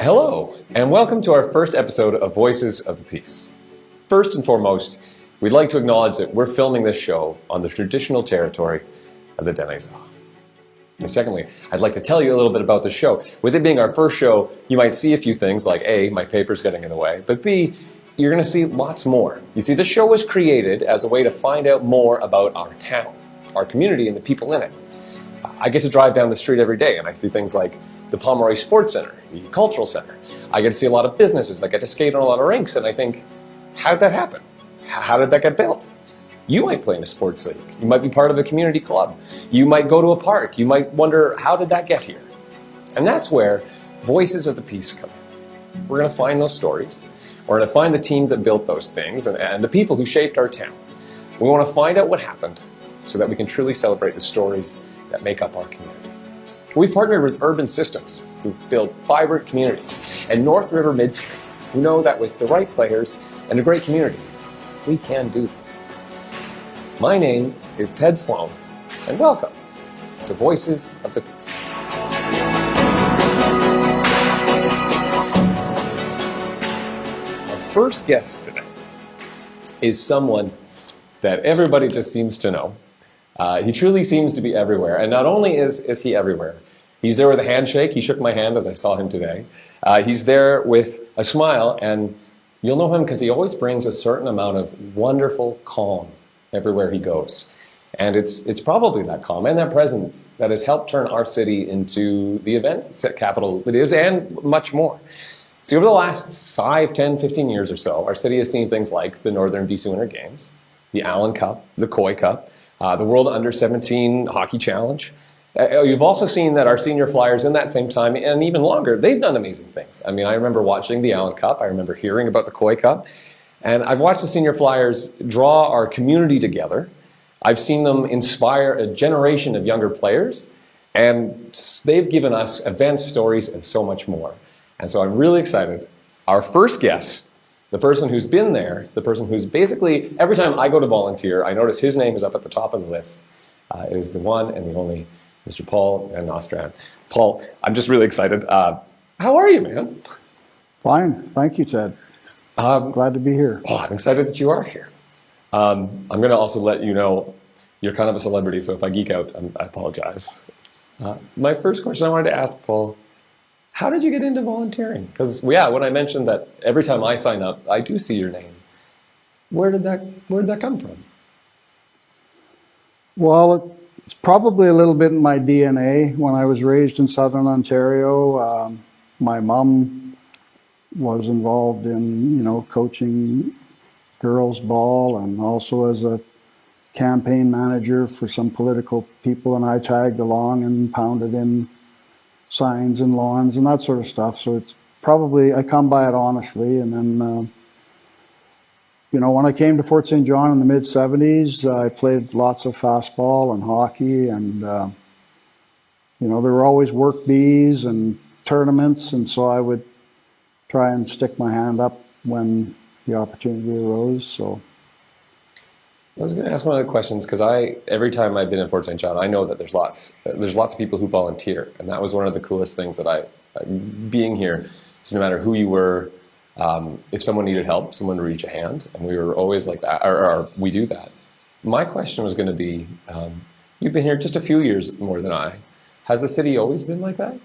Hello, and welcome to our first episode of Voices of the Peace. First and foremost, we'd like to acknowledge that we're filming this show on the traditional territory of the Denizah. And secondly, I'd like to tell you a little bit about the show. With it being our first show, you might see a few things like A, my paper's getting in the way, but B, you're going to see lots more. You see, the show was created as a way to find out more about our town, our community, and the people in it. I get to drive down the street every day and I see things like the Pomeroy Sport Centre, the cultural centre. I get to see a lot of businesses. I get to skate on a lot of rinks and I think, how did that happen? How did that get built? You might play in a sports league. You might be part of a community club. You might go to a park. You might wonder, how did that get here? And that's where Voices of the Peace come in. We're going to find those stories. We're going to find the teams that built those things and the people who shaped our town. We want to find out what happened so that we can truly celebrate the stories that make up our community. We've partnered with Urban Systems, who've built vibrant communities, and North River Midstream, who know that with the right players and a great community, we can do this. My name is Ted Sloan, and welcome to Voices of the Peace. Our first guest today is someone that everybody just seems to know. He truly seems to be everywhere. And not only is he everywhere, he's there with a handshake. He shook my hand as I saw him today. He's there with a smile, and you'll know him because he always brings a certain amount of wonderful calm everywhere he goes. And it's probably that calm and that presence that has helped turn our city into the event capital it is, and much more. See, over the last 5, 10, 15 years or so, our city has seen things like the Northern BC Winter Games, the Allan Cup, the Koi Cup, the World Under-17 Hockey Challenge. You've also seen that our senior flyers in that same time, and even longer, they've done amazing things. I mean, I remember watching the Allan Cup. I remember hearing about the Koi Cup. And I've watched the senior flyers draw our community together. I've seen them inspire a generation of younger players. And they've given us events, stories, and so much more. And so I'm really excited. Our first guest, the person who's been there, the person who's basically, every time I go to volunteer, I notice his name is up at the top of the list. It is the one and the only Mr. Paul and Nostrand. Paul, I'm just really excited. How are you, man? Fine. Thank you, Ted. Glad to be here. Oh, I'm excited that you are here. I'm going to also let you know you're kind of a celebrity, so if I geek out, I apologize. My first question I wanted to ask, Paul, how did you get into volunteering? Because, yeah, when I mentioned that every time I sign up, I do see your name. Where did that come from? Well, it's probably a little bit in my DNA. When I was raised in Southern Ontario, my mom was involved in, coaching girls ball and also as a campaign manager for some political people, and I tagged along and pounded in signs and lawns and that sort of stuff. So it's probably, I come by it honestly. And then, when I came to Fort St. John in the mid-70s, I played lots of fastball and hockey, and, there were always work bees and tournaments, and so I would try and stick my hand up when the opportunity arose. So I was going to ask one of the questions because every time I've been in Fort St. John, I know that there's lots of people who volunteer, and that was one of the coolest things that being here. So no matter who you were, if someone needed help, someone would reach a hand, and we were always like that, or we do that. My question was going to be, you've been here just a few years more than I. Has the city always been like that?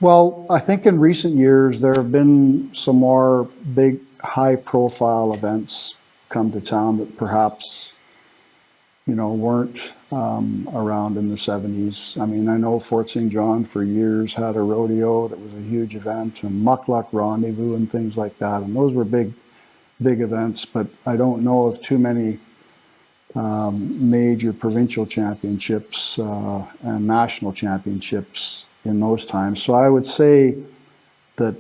Well, I think in recent years there have been some more big, high-profile events come to town that perhaps, weren't around in the 70s. I mean, I know Fort St. John for years had a rodeo that was a huge event, and Muckluck Rendezvous and things like that, and those were big events, but I don't know of too many major provincial championships and national championships in those times. So I would say that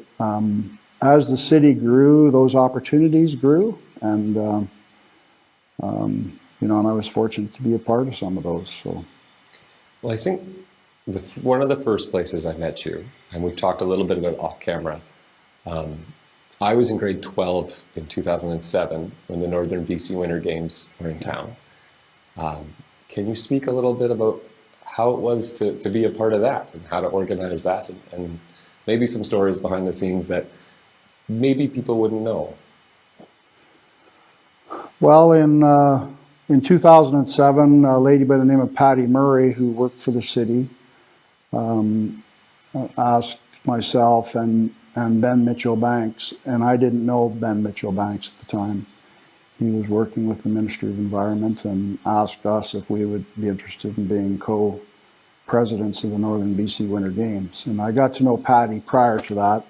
as the city grew, those opportunities grew, and and I was fortunate to be a part of some of those. So, well, I think one of the first places I met you, and we've talked a little bit about off camera. I was in grade 12 in 2007 when the Northern BC Winter Games were in town. Can you speak a little bit about how it was to be a part of that and how to organize that, and maybe some stories behind the scenes that maybe people wouldn't know. Well, in 2007, a lady by the name of Patty Murray, who worked for the city, asked myself and Ben Mitchell-Banks, and I didn't know Ben Mitchell-Banks at the time. He was working with the Ministry of Environment, and asked us if we would be interested in being co-presidents of the Northern BC Winter Games. And I got to know Patty prior to that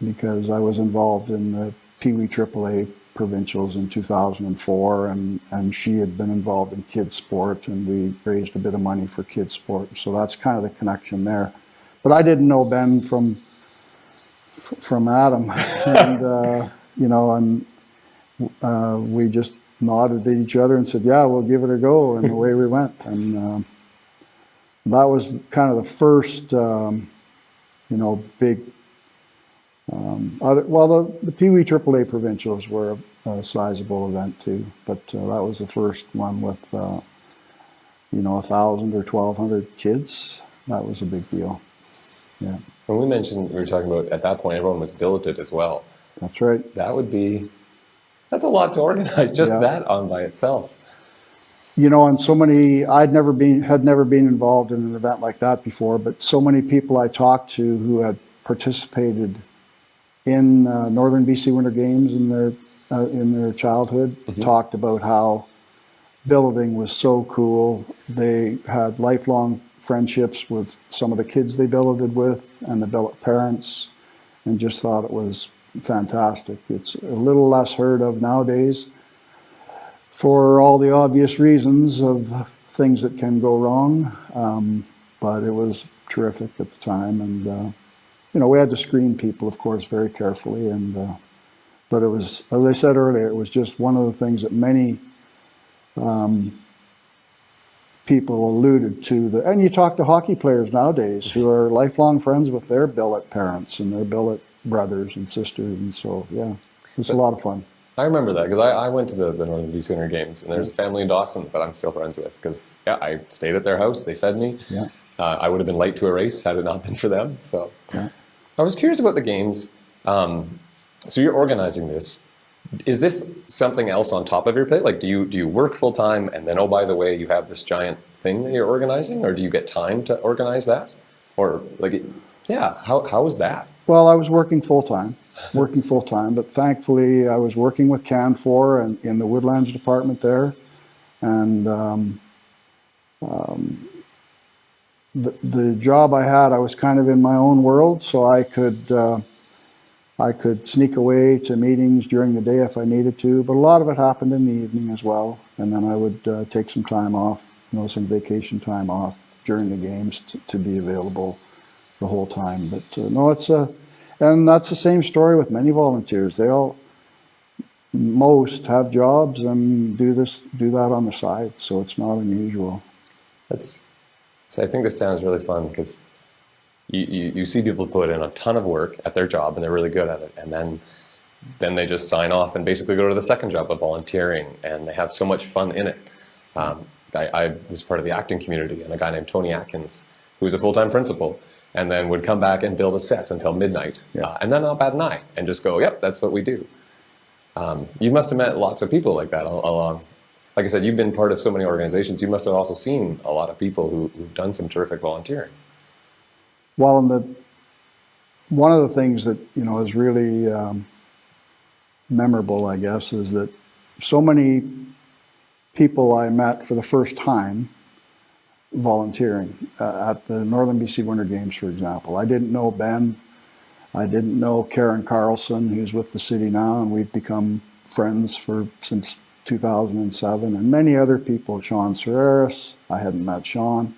because I was involved in the Pee Wee AAA provincials in 2004, and she had been involved in kids sport, and we raised a bit of money for kids sport. So that's kind of the connection there. But I didn't know Ben from Adam, and we just nodded at each other and said, "Yeah, we'll give it a go," and away we went. And that was kind of the first, big. The Pee Wee AAA provincials were a sizable event too, but that was the first one with 1,000 or 1,200 kids. That was a big deal. Yeah. When we were talking about at that point, everyone was billeted as well. That's right. That's a lot to organize, just that on by itself. And so many, had never been involved in an event like that before, but so many people I talked to who had participated in Northern BC Winter Games in their childhood talked about how billeting was so cool. They had lifelong friendships with some of the kids they billeted with and the billet parents, and just thought it was fantastic. It's a little less heard of nowadays for all the obvious reasons of things that can go wrong, but it was terrific at the time. And we had to screen people, of course, very carefully, but it was, as I said earlier, it was just one of the things that many people alluded to. And you talk to hockey players nowadays who are lifelong friends with their billet parents and their billet brothers and sisters, and so it's a lot of fun. I remember that because I went to the Northern BC Winter Games, and there's a family in Dawson that I'm still friends with because I stayed at their house, they fed me. Yeah. I would have been late to a race had it not been for them. So I was curious about the games. So you're organizing this. Is this something else on top of your plate? Like, do you work full time and then, oh, by the way, you have this giant thing that you're organizing, or do you get time to organize that? Or how is that? Well, I was working full time, but thankfully I was working with CAN4 and in the Woodlands department there, and the job I had, I was kind of in my own world, so I could sneak away to meetings during the day if I needed to, but a lot of it happened in the evening as well. And then I would take some time off, some vacation time off during the games to be available the whole time. But and that's the same story with many volunteers. Most have jobs and do that on the side, so it's not unusual. So I think this town is really fun because you see people put in a ton of work at their job and they're really good at it, and then they just sign off and basically go to the second job of volunteering, and they have so much fun in it. I was part of the acting community, and a guy named Tony Atkins, who was a full-time principal, and then would come back and build a set until midnight, and then up at night and just go, yep, that's what we do. You must have met lots of people like that along. Like I said, you've been part of so many organizations. You must have also seen a lot of people who've done some terrific volunteering. Well, one of the things that is really memorable, I guess, is that so many people I met for the first time volunteering at the Northern BC Winter Games, for example. I didn't know Ben. I didn't know Karen Carlson, who's with the city now, and we've become friends since 2007, and many other people. Sean Serreris, I hadn't met Sean.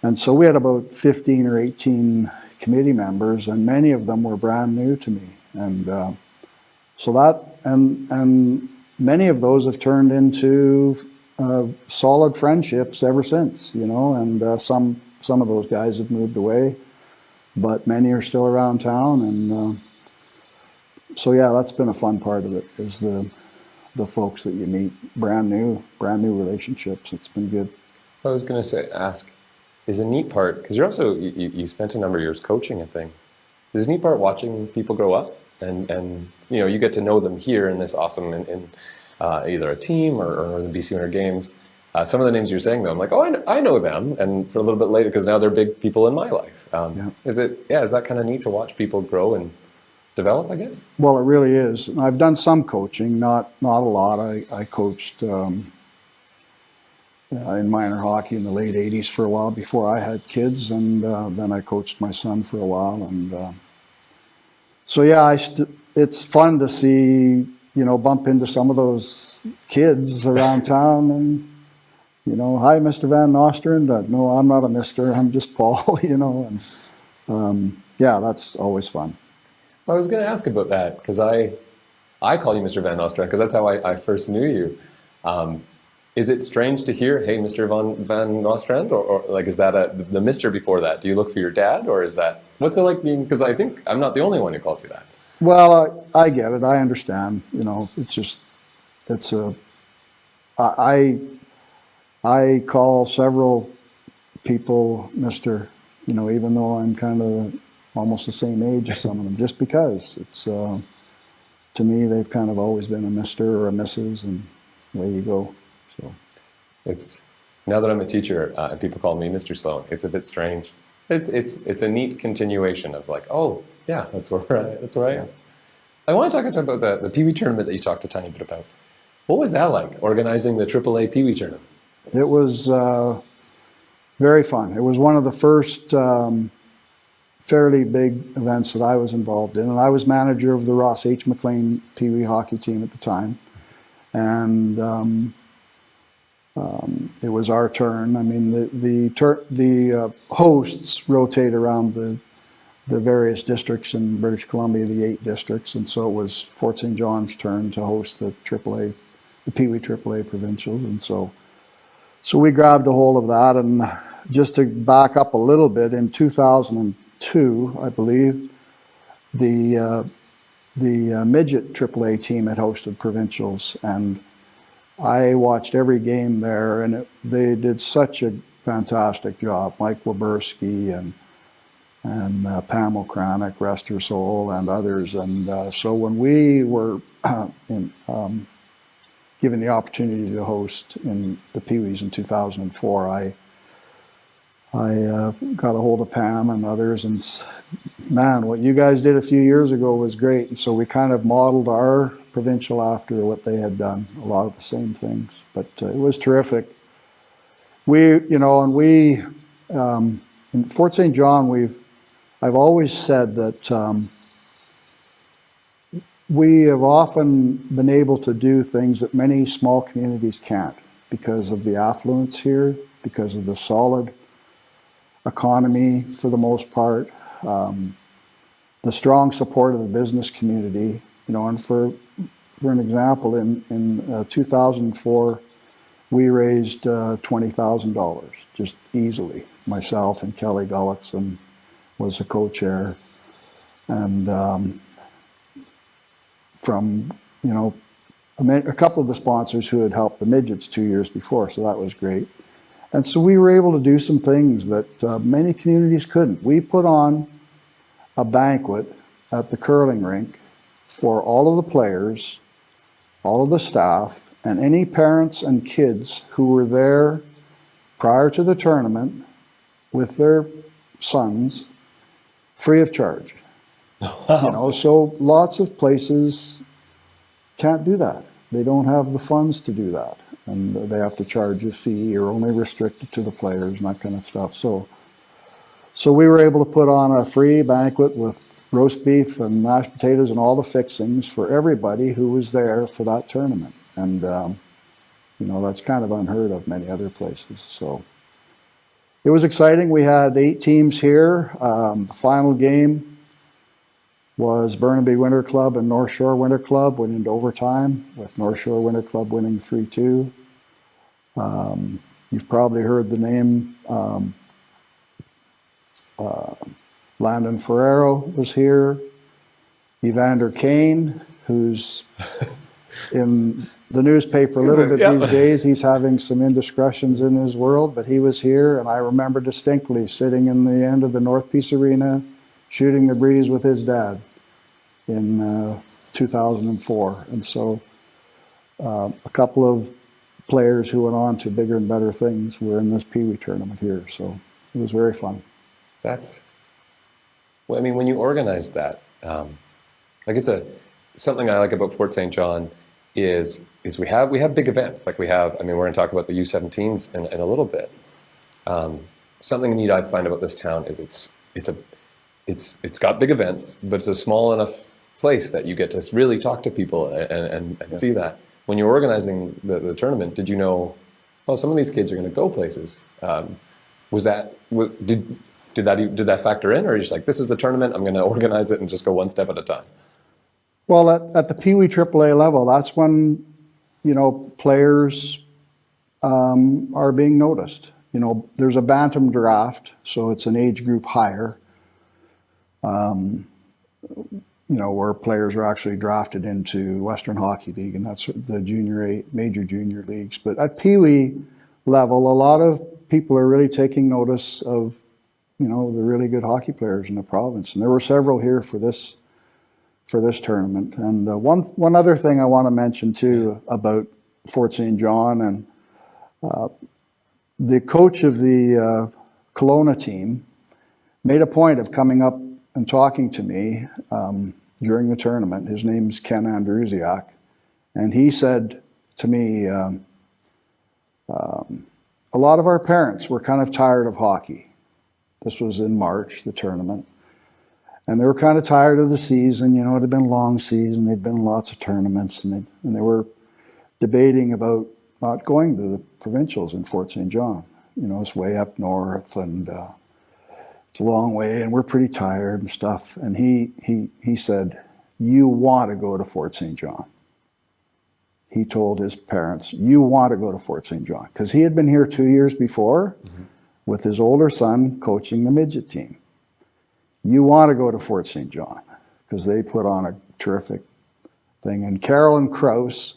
And so we had about 15 or 18 committee members, and many of them were brand new to me. And and many of those have turned into solid friendships ever since, and some of those guys have moved away, but many are still around town. And so that's been a fun part of it, is the folks that you meet, brand new relationships. It's been good. I was going to ask, is a neat part, because you spent a number of years coaching and things. Is a neat part watching people grow up and you get to know them here in this awesome, in either a team or the BC Winter Games. Some of the names you're saying, though, I'm like, oh, I know them, and for a little bit later, because now they're big people in my life. Is that kind of neat to watch people grow and develop, I guess? Well, it really is. And I've done some coaching, not a lot. I coached in minor hockey in the late 80s for a while before I had kids, and then I coached my son for a while. And so, yeah, it's fun to see, bump into some of those kids around town and, hi, Mr. Van Nostrand. No, I'm not a mister. I'm just Paul, and yeah, that's always fun. I was going to ask about that, because I call you Mr. Van Nostrand, because that's how I first knew you. Is it strange to hear, hey, Mr. Van Nostrand, or like, is that the Mr. before that? Do you look for your dad, or is that, what's it like being, because I think I'm not the only one who calls you that. Well, I get it. I understand. I call several people Mr., even though I'm kind of almost the same age as some of them, just because it's, to me, they've kind of always been a Mr. or a Mrs., and away you go. So it's, now that I'm a teacher and people call me Mr. Sloan, it's a bit strange. It's a neat continuation of like, oh yeah, that's where I am. I want to talk about the Pee Wee tournament that you talked a tiny bit about. What was that like, organizing the AAA Pee Wee tournament? It was very fun. It was one of the first fairly big events that I was involved in, and I was manager of the Ross H. McLean Pee Wee hockey team at the time, and it was our turn. I mean, the hosts rotate around the various districts in British Columbia, the 8 districts, and so it was Fort St. John's turn to host the Pee Wee AAA provincials, and so we grabbed a hold of that. And just to back up a little bit, in 2002, I believe, the midget AAA team had hosted provincials, and I watched every game there, and they did such a fantastic job. Mike Waberski and Pam Okranik, rest her soul, and others. And so when we were given the opportunity to host in the Pee Wees in 2004, I got a hold of Pam and others, and man, what you guys did a few years ago was great. And so we kind of modeled our provincial after what they had done, a lot of the same things. But it was terrific. In Fort St. John, I've always said that we have often been able to do things that many small communities can't, because of the affluence here, because of the solid economy for the most part, the strong support of the business community, and for an example, in 2004, we raised $20,000 just easily. Myself and Kelly Gullickson was the co-chair, and from a couple of the sponsors who had helped the midgets 2 years before, so that was great. And so we were able to do some things that many communities couldn't. We put on a banquet at the curling rink for all of the players, all of the staff, and any parents and kids who were there prior to the tournament with their sons, free of charge. Wow. So lots of places can't do that. They don't have the funds to do that, and they have to charge a fee, or only restricted to the players and that kind of stuff. So we were able to put on a free banquet with roast beef and mashed potatoes and all the fixings for everybody who was there for that tournament. And that's kind of unheard of many other places. So it was exciting. We had 8 teams here. The final game was Burnaby Winter Club and North Shore Winter Club, went into overtime, with North Shore Winter Club winning 3-2. You've probably heard the name Landon Ferrero was here. Evander Kane, who's in the newspaper a little bit Yeah. these days. He's having some indiscretions in his world, but he was here, and I remember distinctly sitting in the end of the North Peace Arena, shooting the breeze with his dad in 2004. And so a couple of players who went on to bigger and better things were in this Pee Wee tournament here. So it was very fun. That's, well, I mean, when you organize that, like it's something I like about Fort St. John is we have big events. Like we have, I mean, we're going to talk about the U17s in a little bit. Something neat I find about this town is it's got big events, but it's a small enough place that you get to really talk to people and see that. When you're organizing the tournament, did you know, oh, some of these kids are going to go places? Did that factor in, or are you just like, this is the tournament, I'm going to organize it and just go one step at a time? Well, at the Pee Wee AAA level, that's when, players are being noticed. There's a bantam draft, so it's an age group higher, where players are actually drafted into Western Hockey League, and that's the major junior leagues. But at Pee Wee level, a lot of people are really taking notice of, the really good hockey players in the province. And there were several here for this tournament. And one other thing I want to mention too about Fort St. John, and the coach of the Kelowna team made a point of coming up and talking to me during the tournament. His name's Ken Andrusiak, and he said to me, a lot of our parents were kind of tired of hockey. This was in March, the tournament. And they were kind of tired of the season. It had been a long season. There'd been lots of tournaments, and they were debating about not going to the provincials in Fort St. John. It's way up north, and it's a long way, and we're pretty tired and stuff. And he said, you want to go to Fort St. John. He told his parents, you want to go to Fort St. John. Because he had been here 2 years before with his older son coaching the midget team. You want to go to Fort St. John because they put on a terrific thing. And Carolyn Krause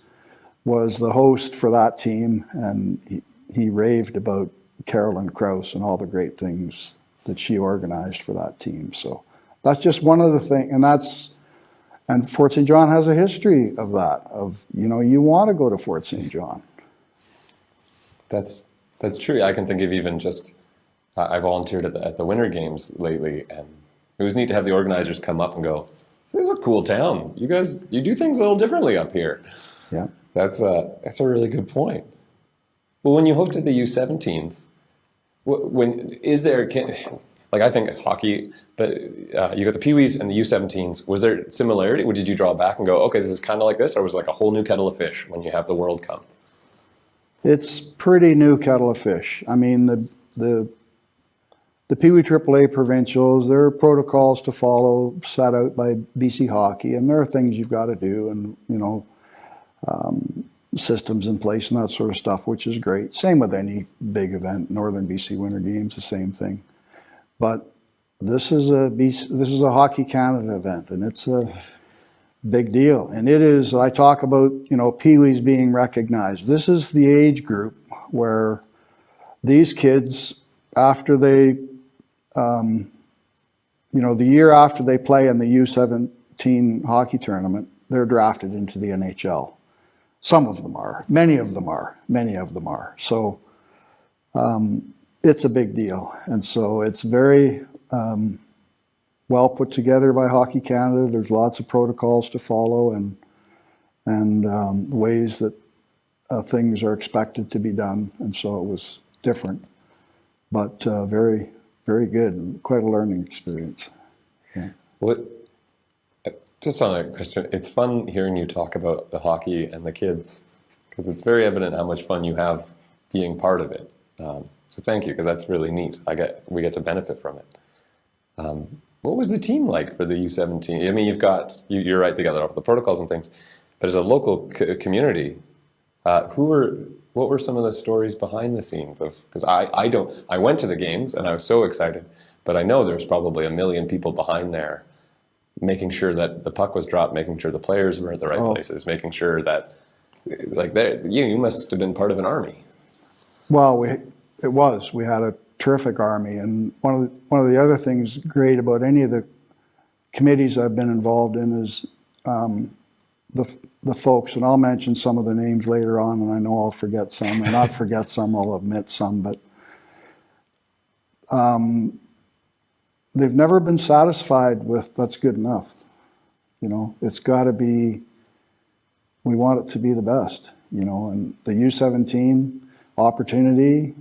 was the host for that team, and he raved about Carolyn Krause and all the great things that she organized for that team. So that's just one of the things, and Fort St. John has a history of that, you want to go to Fort St. John. That's true. I can think of even just, I volunteered at the Winter Games lately, and it was neat to have the organizers come up and go, this is a cool town. You guys, you do things a little differently up here. Yeah. That's a really good point. Well, when you hosted the U17s, I think hockey, but you got the Pee Wees and the U17s. Was there similarity? Or did you draw back and go, okay, this is kind of like this, or was it like a whole new kettle of fish when you have the World Cup? It's pretty new kettle of fish. I mean, the Pee Wee AAA provincials, there are protocols to follow set out by BC Hockey, and there are things you've got to do, and systems in place and that sort of stuff, which is great. Same with any big event, Northern BC Winter Games, the same thing. But this is a Hockey Canada event, and it's a big deal. And it is, I talk about, Pee Wees being recognized. This is the age group where these kids, after they, the year after they play in the U17 hockey tournament, they're drafted into the NHL. Some of them are. Many of them are. So it's a big deal. And so it's very well put together by Hockey Canada. There's lots of protocols to follow and ways that things are expected to be done. And so it was different, but very, very good, and quite a learning experience. Yeah. Just on a question, it's fun hearing you talk about the hockey and the kids, because it's very evident how much fun you have being part of it. So thank you, because that's really neat. We get to benefit from it. What was the team like for the U17? I mean, you're right, together over the protocols and things, but as a local community, what were some of the stories behind the scenes of? Because I went to the games and I was so excited, but I know there's probably a million people behind there, making sure that the puck was dropped, making sure the players were at the right places, making sure that like there, you must have been part of an army. Well, we had a terrific army, and one of the other things great about any of the committees I've been involved in is the folks, and I'll mention some of the names later on, and I know I'll forget some, or not forget some, I'll omit some, but they've never been satisfied with that's good enough. You know, it's got to be, we want it to be the best, you know, and the U17 opportunity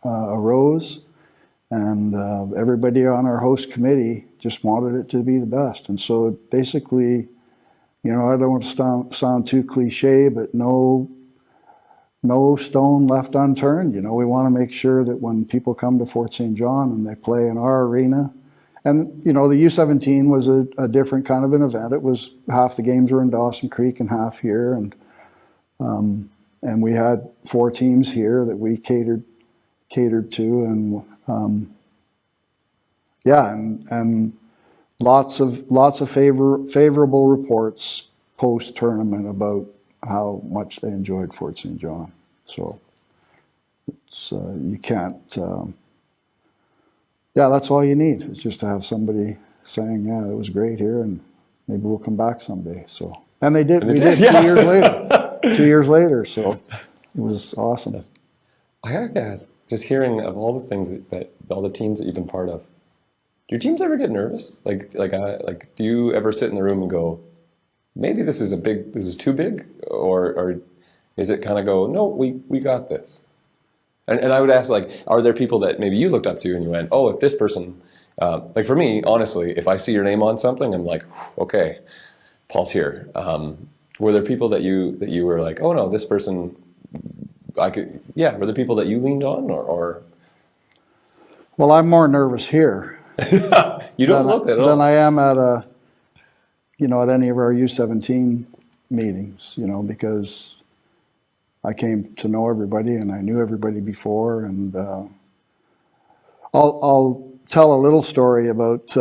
arose, and everybody on our host committee just wanted it to be the best. And so basically, you know, I don't want to sound too cliche, but no stone left unturned. You know, we want to make sure that when people come to Fort St. John and they play in our arena, and, you know, the U17 was a different kind of an event. It was half the games were in Dawson Creek and half here, and we had 4 teams here that we catered to, and and lots of favorable reports post tournament about how much they enjoyed Fort St. John. So it's you can't. That's all you need. It's just to have somebody saying, "Yeah, it was great here, and maybe we'll come back someday." So, and they did. And we did 2 years later. 2 years later, so it was awesome. I gotta guess, just hearing of all the things that all the teams that you've been part of, do your teams ever get nervous? Like, do you ever sit in the room and go, maybe this is too big, or is it kind of go, no, we got this? And I would ask, like, are there people that maybe you looked up to and you went, oh, if this person, like for me, honestly, if I see your name on something, I'm like, okay, Paul's here. Were there people that you were like, oh no, this person, were there people that you leaned on, or? Well, I'm more nervous here. You don't look at all. Than I am at at any of our U17 meetings, you know, because I came to know everybody and I knew everybody before. And I'll tell a little story about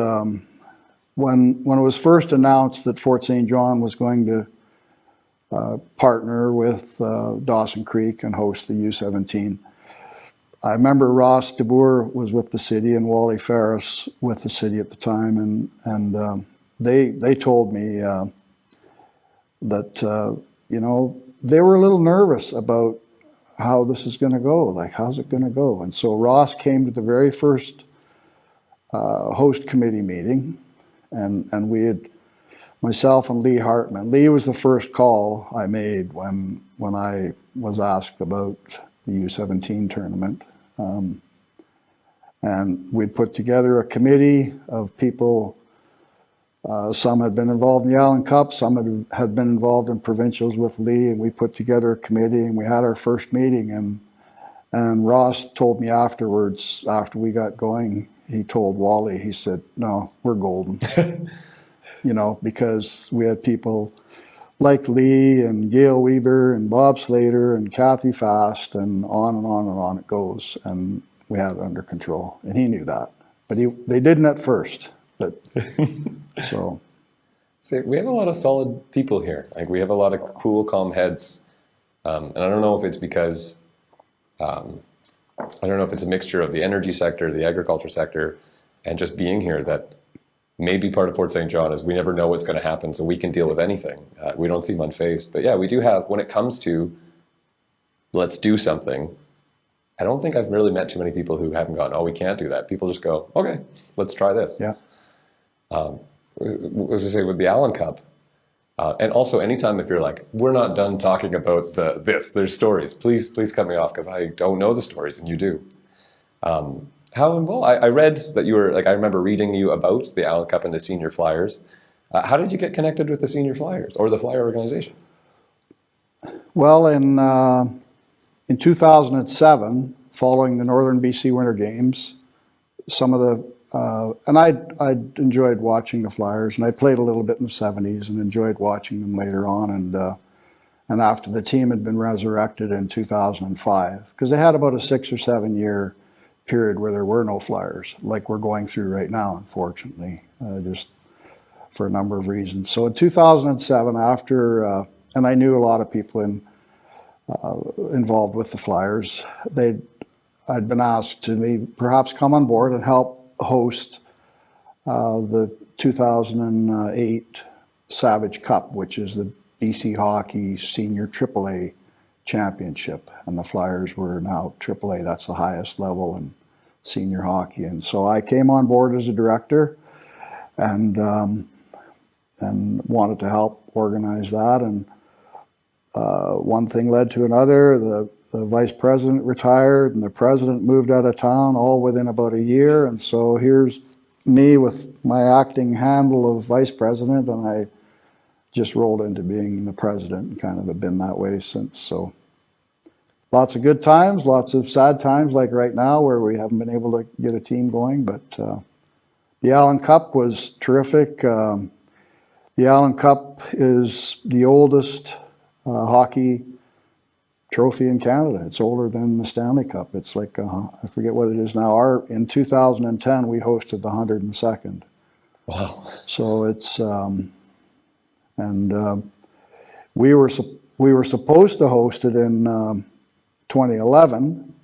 when it was first announced that Fort St. John was going to partner with Dawson Creek and host the U17. I remember Ross DeBoer was with the city and Wally Ferris with the city at the time, and they told me that they were a little nervous about how this is going to go. Like, how's it going to go? And so Ross came to the very first host committee meeting, and we had myself and Lee Hartman. Lee was the first call I made when I was asked about the U17 tournament. And we'd put together a committee of people. Some had been involved in the Allan Cup, some had been involved in provincials with Lee, and we put together a committee, and we had our first meeting. And Ross told me afterwards, after we got going, he told Wally, he said, no, we're golden. Because we had people like Lee and Gayle Weaver and Bob Slater and Kathy Fast, and on and on and on it goes. And we had it under control, and he knew that. But they didn't at first. But so we have a lot of solid people here. Like, we have a lot of cool, calm heads. And I don't know if it's because, I don't know if it's a mixture of the energy sector, the agriculture sector, and just being here, that maybe part of Fort St. John is we never know what's going to happen, so we can deal with anything. We don't seem unfazed. But yeah, we do have, when it comes to let's do something, I don't think I've really met too many people who haven't gone, oh, we can't do that. People just go, okay, let's try this. Yeah. As I say, with the Allan Cup, and also anytime if you're like, we're not done talking about there's stories, please cut me off, because I don't know the stories and you do. How involved? I read that you were, like, I remember reading you about the Allan Cup and the Senior Flyers. How did you get connected with the Senior Flyers or the Flyer organization? Well, in 2007, following the Northern BC Winter Games, some of the and I enjoyed watching the Flyers, and I played a little bit in the 70s and enjoyed watching them later on. And after the team had been resurrected in 2005, because they had about a 6 or 7 year period where there were no Flyers, like we're going through right now, unfortunately, just for a number of reasons. So in 2007, after, and I knew a lot of people in involved with the Flyers. I'd been asked to perhaps come on board and help host the 2008 Savage Cup, which is the BC Hockey Senior AAA Championship, and the Flyers were now AAA. That's the highest level in senior hockey, and so I came on board as a director, and wanted to help organize that. And one thing led to another. The vice president retired, and the president moved out of town, all within about a year. And so here's me with my acting handle of vice president, and I just rolled into being the president, and kind of have been that way since. So lots of good times, lots of sad times, like right now, where we haven't been able to get a team going. But the Allan Cup was terrific. The Allan Cup is the oldest hockey trophy in Canada. It's older than the Stanley Cup. It's like, I forget what it is now. In 2010, we hosted the 102nd. Wow. So it's, we were supposed to host it in 2011.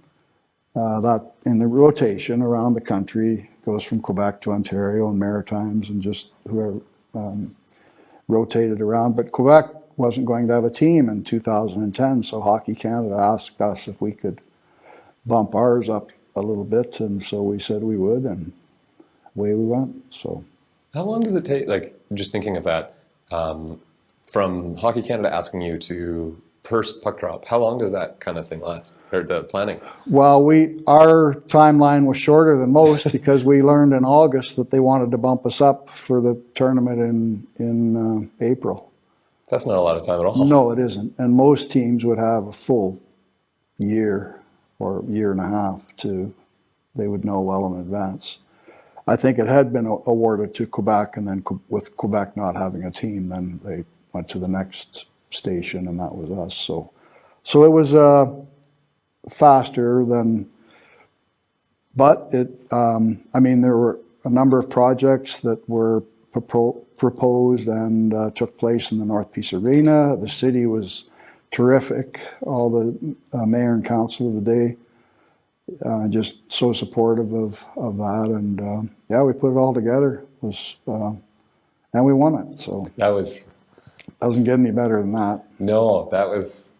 That in the rotation around the country goes from Quebec to Ontario and Maritimes and just whoever rotated around. But Quebec wasn't going to have a team in 2010, so Hockey Canada asked us if we could bump ours up a little bit, and so we said we would, and away we went. So, how long does it take, like, just thinking of that, from Hockey Canada asking you to first puck drop, how long does that kind of thing last, or the planning? Well, our timeline was shorter than most because we learned in August that they wanted to bump us up for the tournament in April. That's not a lot of time at all. No, it isn't. And most teams would have a full year or year and a half they would know well in advance. I think it had been awarded to Quebec, and then with Quebec not having a team, then they went to the next station, and that was us. So it was faster than, but there were a number of projects that were proposed and took place in the North Peace Arena. The city was terrific. All the mayor and council of the day just so supportive of that, and we put it all together. And we won it. So doesn't get any better than that. No, that was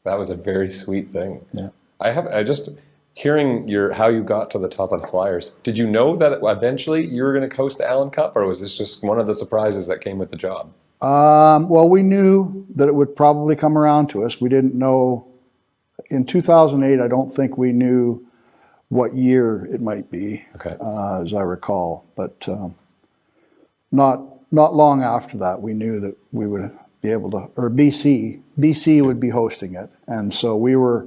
a very sweet thing. Yeah. I just hearing how you got to the top of the Flyers. Did you know that eventually you were going to host the Allan Cup, or was this just one of the surprises that came with the job? Well, we knew that it would probably come around to us. We didn't know. In 2008, I don't think we knew what year it might be, okay. As I recall. But not long after that, we knew that we would be able to, or BC would be hosting it. And so we were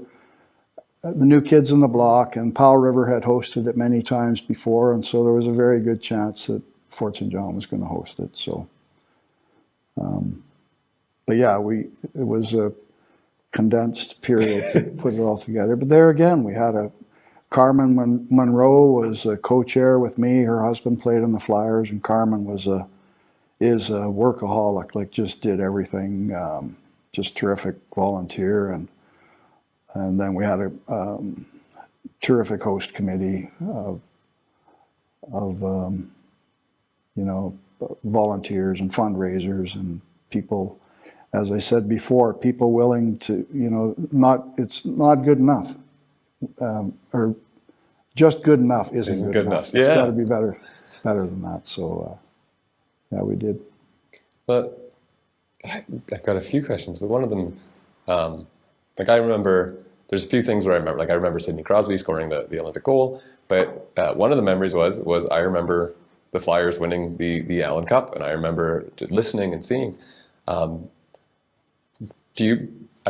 the new kids in the block, and Powell River had hosted it many times before, and so there was a very good chance that Fort St. John was going to host it. So, but yeah, it was a condensed period to put it all together. But there again, we had Carmen Monroe was a co-chair with me. Her husband played in the Flyers, and Carmen is a workaholic, like just did everything, just terrific volunteer. And then we had a terrific host committee of volunteers and fundraisers and people, as I said before, people willing to, it's not good enough. Or just good enough isn't good enough. Yeah. It's got to be better than that. So, we did. But I've got a few questions, but one of them, I remember, there's a few things where I remember. Like I remember Sidney Crosby scoring the Olympic goal, but one of the memories was I remember the Flyers winning the Allan Cup, and I remember listening and seeing. I'd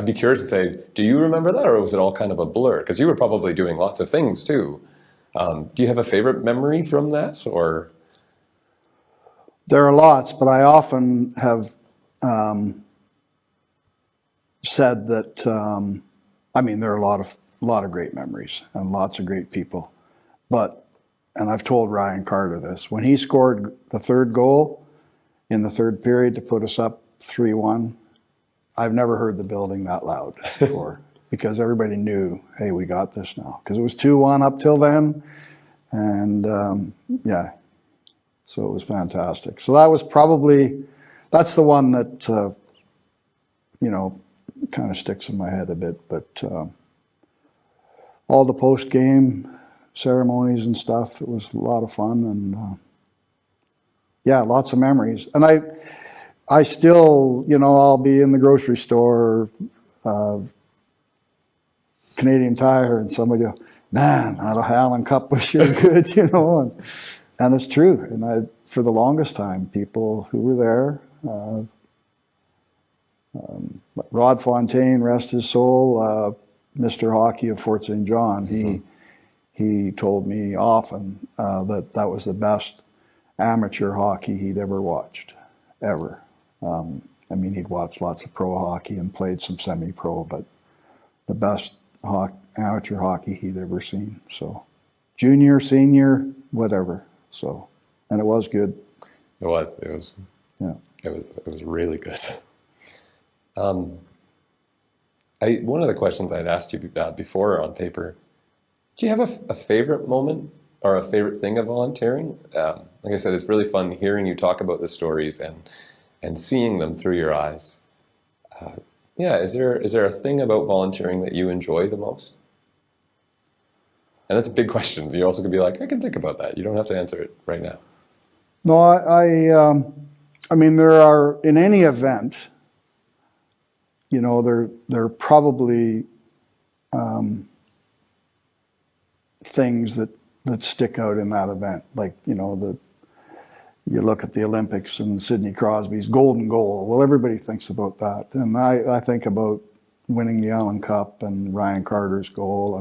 be curious to say, do you remember that, or was it all kind of a blur? Because you were probably doing lots of things too. Do you have a favorite memory from that, or? There are lots, but I often have said that. There are a lot of great memories and lots of great people, and I've told Ryan Carter this, when he scored the third goal in the third period to put us up 3-1, I've never heard the building that loud before. because everybody knew, hey, we got this now. Because it was 2-1 up till then. And yeah, so it was fantastic. So that was probably, that's the one that, you know, kind of sticks in my head a bit. But all the post-game ceremonies and stuff, it was a lot of fun. And yeah, lots of memories. And I still, you know, I'll be in the grocery store, Canadian Tire, and somebody go, man, that Allan Cup was sure good, you know, and it's true. And for the longest time, people who were there, Rod Fontaine, rest his soul, Mr. Hockey of Fort St. John, he told me often that was the best amateur hockey he'd ever watched, ever. I mean, he'd watched lots of pro hockey and played some semi-pro, but the best amateur hockey he'd ever seen. So, junior, senior, whatever. So, and it was good. It was really good. One of the questions I'd asked you before on paper, do you have a favorite moment or a favorite thing of volunteering? Like I said, it's really fun hearing you talk about the stories and seeing them through your eyes. Yeah, is there a thing about volunteering that you enjoy the most? And that's a big question. You also could be like, I can think about that. You don't have to answer it right now. No, I mean, there are, in any event, you know, there are probably things that stick out in that event. Like, you know, you look at the Olympics and Sidney Crosby's golden goal. Well, everybody thinks about that. And I think about winning the Allan Cup and Ryan Carter's goal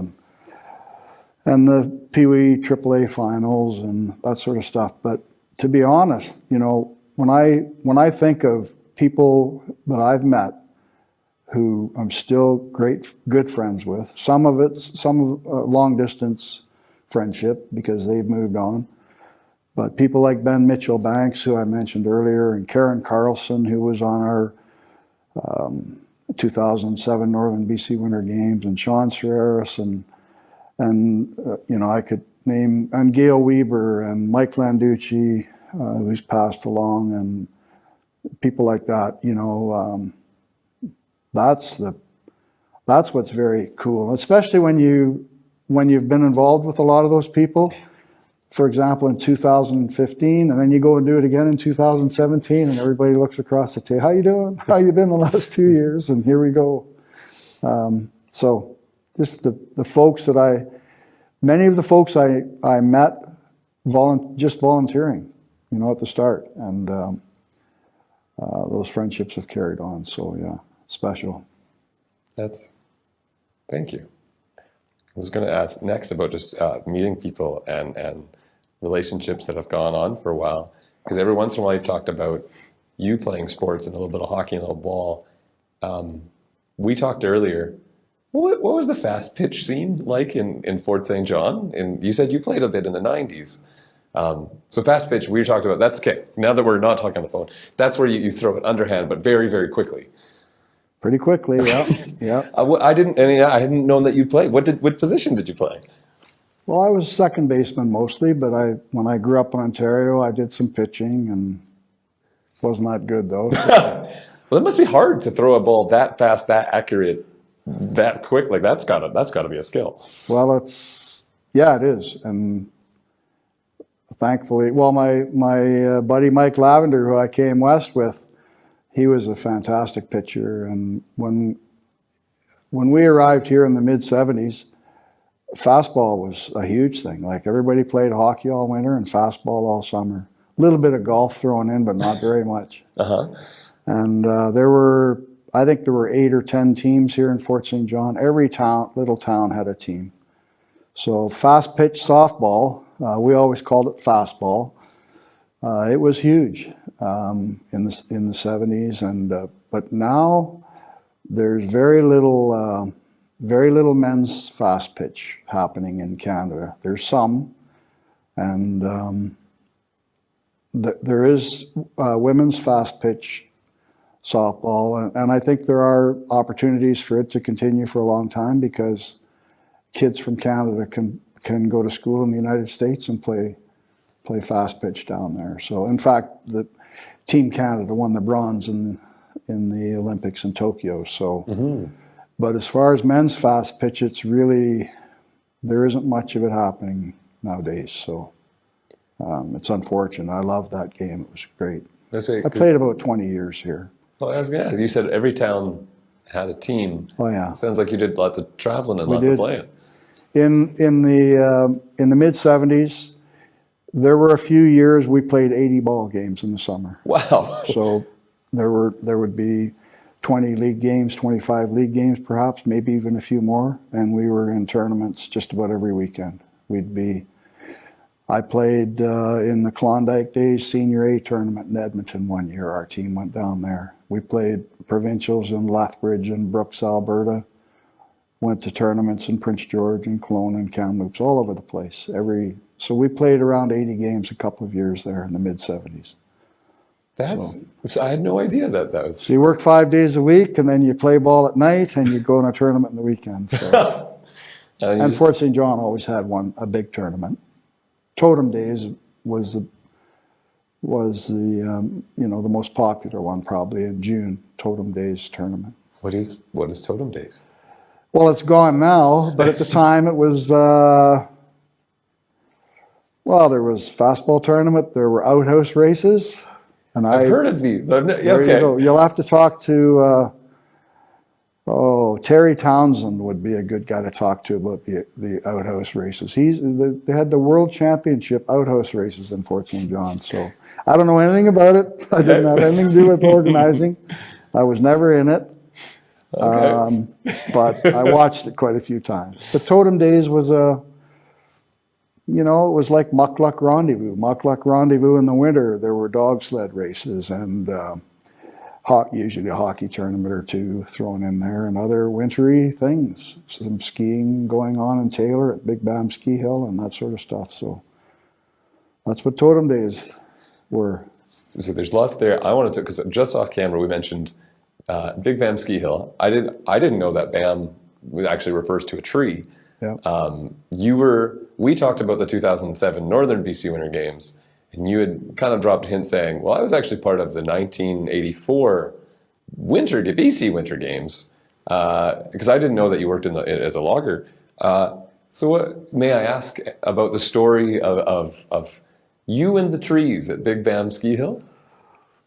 and the Pee Wee AAA finals and that sort of stuff. But to be honest, you know, when I think of people that I've met who I'm still good friends with, some long distance friendship because they've moved on. But people like Ben Mitchell-Banks, who I mentioned earlier, and Karen Carlson, who was on our 2007 Northern BC Winter Games, and Sean Serreris, and you know, I could name, and Gayle Weaver, and Mike Landucci, who's passed along, and people like that. You know, that's what's very cool, especially when you've been involved with a lot of those people. For example, in 2015, and then you go and do it again in 2017, and everybody looks across the table. How you doing? How you been the last 2 years? And here we go. So just the folks many of the folks I met just volunteering, you know, at the start, and those friendships have carried on. So yeah, special. Thank you. I was going to ask next about just meeting people and relationships that have gone on for a while. Because every once in a while you've talked about you playing sports and a little bit of hockey and a little ball. We talked earlier. What was the fast pitch scene like in Fort St. John? And you said you played a bit in the 90s. So fast pitch, we talked about, that's okay. Now that we're not talking on the phone, that's where you throw it underhand, but very, very quickly. Pretty quickly, yeah. Yeah. I hadn't known that you played. What position did you play? Well, I was second baseman mostly, but when I grew up in Ontario, I did some pitching and wasn't that good though. So. Well, it must be hard to throw a ball that fast, that accurate, that quick. Like that's gotta be a skill. Well, it is, and thankfully, well, my buddy Mike Lavender, who I came west with. He was a fantastic pitcher, and when we arrived here in the mid-'70s, fastball was a huge thing. Like everybody played hockey all winter and fastball all summer. A little bit of golf thrown in, but not very much. And I think there were 8 or 10 teams here in Fort St. John. Every little town had a team. So fast pitch softball, we always called it fastball. It was huge in the 70s, and but now there's very little men's fast pitch happening in Canada. There's some, and there is women's fast pitch softball. And I think there are opportunities for it to continue for a long time because kids from Canada can go to school in the United States and play fast pitch down there. So in fact, the Team Canada won the bronze in the Olympics in Tokyo. So, but as far as men's fast pitch, it's really, there isn't much of it happening nowadays. So it's unfortunate. I loved that game. It was great. I played about 20 years here. Oh, I was gonna ask. You said every town had a team. Oh yeah. Sounds like you did lots of traveling and lots of playing. In the mid-70s, there were a few years we played 80 ball games in the summer. Wow. So there would be 20 league games, 25 league games perhaps, maybe even a few more, and we were in tournaments just about every weekend. I played in the Klondike Days Senior A tournament in Edmonton one year. Our team went down there. We played provincials in Lethbridge and Brooks, Alberta. Went to tournaments in Prince George and Kelowna and Kamloops, all over the place. So we played around 80 games a couple of years there in the mid-70s. So I had no idea that was... So you work 5 days a week, and then you play ball at night, and you go in a tournament in the weekend. So. And Fort St. John always had a big tournament. Totem Days was the the most popular one, probably in June. Totem Days tournament. What is Totem Days? Well, it's gone now, but at the time it was, there was fastball tournament, there were outhouse races. And I've heard of these. There you go. You'll have to talk to, Terry Townsend would be a good guy to talk to about the outhouse races. They had the World Championship outhouse races in Fort St. John, so I don't know anything about it. I didn't have anything to do with organizing. I was never in it. Okay. But I watched it quite a few times. The Totem Days was it was like Muckluck Rendezvous. Muckluck Rendezvous in the winter, there were dog sled races and usually a hockey tournament or two thrown in there and other wintry things. Some skiing going on in Taylor at Big Bam Ski Hill and that sort of stuff. So that's what Totem Days were. So there's lots there. I wanted to, because just off camera we mentioned Big Bam Ski Hill. I didn't know that Bam actually refers to a tree. Yeah. We talked about the 2007 Northern BC Winter Games, and you had kind of dropped a hint saying, well, I was actually part of the 1984 BC Winter Games, because I didn't know that you worked as a logger. So may I ask about the story of you and the trees at Big Bam Ski Hill?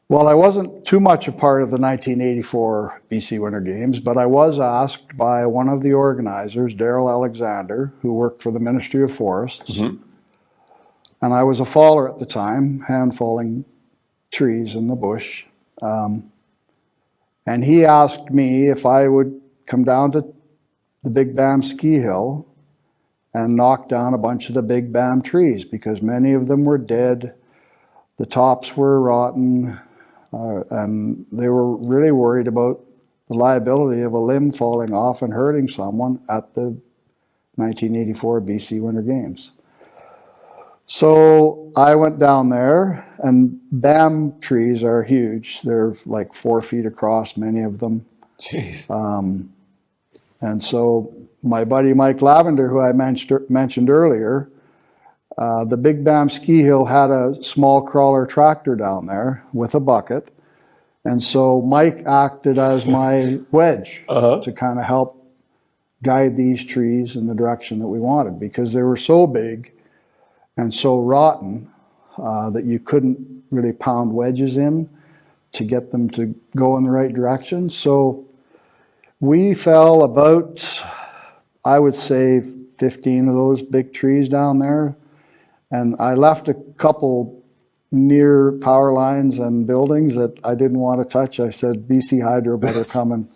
Well, I wasn't too much a part of the 1984 BC Winter Games, but I was asked by one of the organizers, Gayle Alexander, who worked for the Ministry of Forests, and I was a faller at the time, hand-falling trees in the bush, and he asked me if I would come down to the Big Bam Ski Hill and knock down a bunch of the Big Bam trees, because many of them were dead, the tops were rotten, and they were really worried about the liability of a limb falling off and hurting someone at the 1984 BC Winter Games. So I went down there, and BAM trees are huge. They're like 4 feet across, many of them. Jeez. And so my buddy Mike Lavender, who I mentioned earlier, the Big Bam Ski Hill had a small crawler tractor down there with a bucket. And so Mike acted as my wedge to kind of help guide these trees in the direction that we wanted, because they were so big and so rotten that you couldn't really pound wedges in to get them to go in the right direction. So we fell about, I would say, 15 of those big trees down there. And I left a couple near power lines and buildings that I didn't want to touch. I said, BC Hydro better come and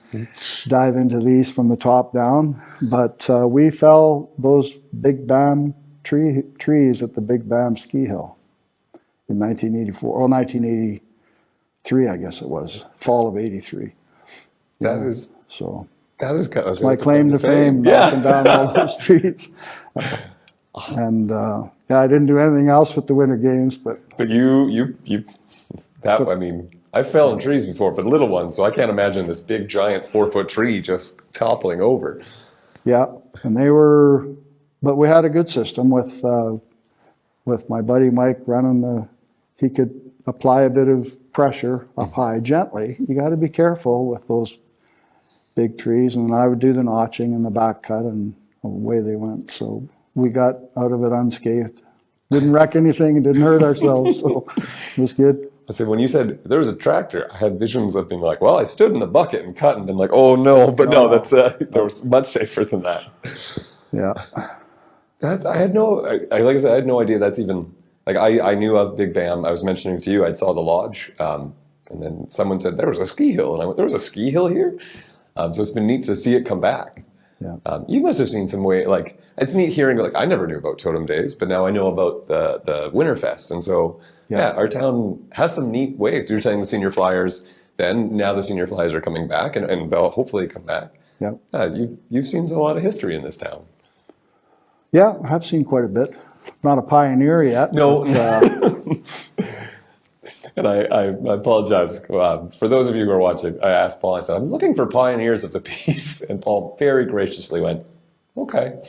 dive into these from the top down. But we fell those Big Bam trees at the Big Bam Ski Hill in 1983, I guess it was, fall of 83. That's my claim to fame, knocking down all those trees. And I didn't do anything else with the Winter Games, but you I I fell in trees before, but little ones, so I can't imagine this big, giant 4-foot tree just toppling over. Yeah, and they were, but we had a good system with my buddy Mike running he could apply a bit of pressure up high gently. You got to be careful with those big trees, and I would do the notching and the back cut, and away they went. So we got out of it unscathed. Didn't wreck anything and didn't hurt ourselves, so it was good. I said, when you said there was a tractor, I had visions of being like, well, I stood in the bucket and cut and been like, oh no, but no, that's there was much safer than that. Yeah. I had no, like I said, I had no idea that's even, like I knew of Big Bam. I was mentioning to you, I saw the lodge, and then someone said there was a ski hill, and I went, there was a ski hill here? So it's been neat to see it come back. Yeah. You must have seen some way, like, it's neat hearing, like, I never knew about Totem Days, but now I know about the Winterfest. And so, yeah, our town has some neat ways. You're saying the senior flyers, then now the senior flyers are coming back, and they'll hopefully come back. Yeah. You've seen a lot of history in this town. Yeah, I've seen quite a bit. Not a pioneer yet. No. But, and I apologize. For those of you who are watching, I asked Paul, I said, I'm looking for pioneers of the peace. And Paul very graciously went, okay.